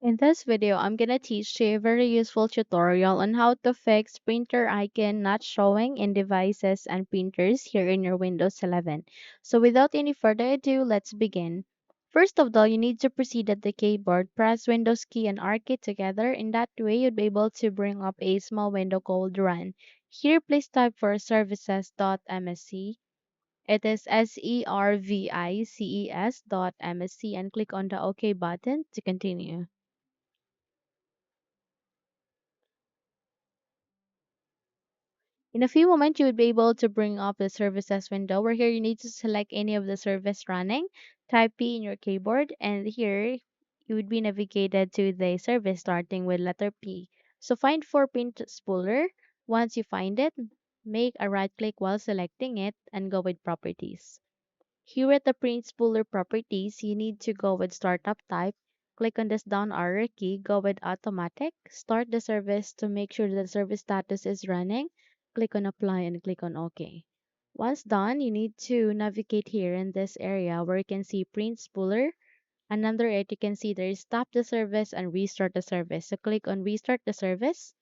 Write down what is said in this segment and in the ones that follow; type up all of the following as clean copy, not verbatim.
In this video, I'm gonna teach you a very useful tutorial on how to fix printer icon not showing in devices and printers here in your Windows 11. So without any further ado, let's begin. First of all, you need to proceed at the keyboard, press Windows key and R key together. In that way, you'd be able to bring up a small window called Run. Here, please type for services.msc. It is services.msc and click on the OK button to continue. In a few moments, you would be able to bring up the services window where here you need to select any of the service running, type P in your keyboard, and here you would be navigated to the service starting with letter P. So find for print spooler. Once you find it, make a right click while selecting it and go with properties. Here at the print spooler properties, you need to go with startup type. Click on this down arrow key, go with automatic, start the service to make sure the service status is running. Click on apply and click on OK. Once done, you need to navigate here in this area where you can see print spooler. And under it, you can see there is stop the service and restart the service. So click on restart the service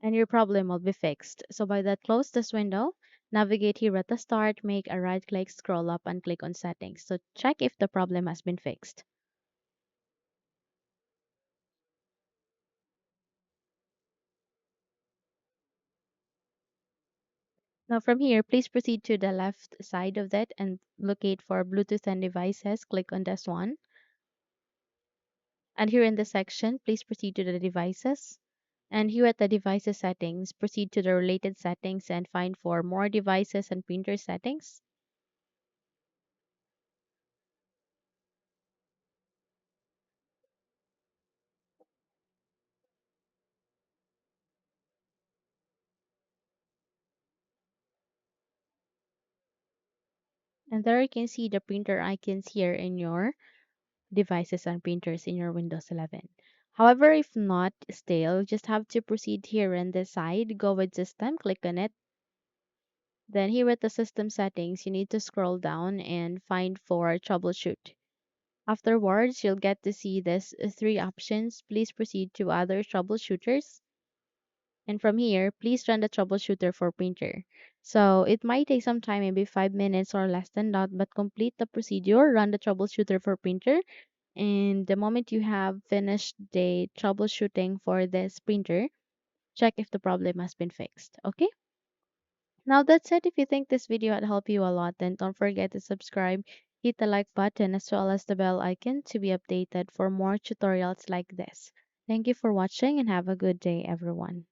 and your problem will be fixed. So by that, close this window, navigate here at the start, make a right click, scroll up and click on settings. So check if the problem has been fixed. Now from here, please proceed to the left side of that and locate for Bluetooth and devices. Click on this one. And here in the section, please proceed to the devices. And here at the devices settings, proceed to the related settings and find for more devices and printer settings. And there you can see the printer icons here in your devices and printers in your Windows 11. However, if not still, just have to proceed here on the side, go with system, click on it. Then here at the system settings, you need to scroll down and find for troubleshoot. Afterwards, you'll get to see this three options. Please proceed to other troubleshooters. And from here, please run the troubleshooter for printer. So it might take some time, maybe 5 minutes or less than that, but complete the procedure, run the troubleshooter for printer. And the moment you have finished the troubleshooting for this printer, check if the problem has been fixed. Okay? Now that's it. If you think this video had helped you a lot, then don't forget to subscribe, hit the like button as well as the bell icon to be updated for more tutorials like this. Thank you for watching and have a good day, everyone.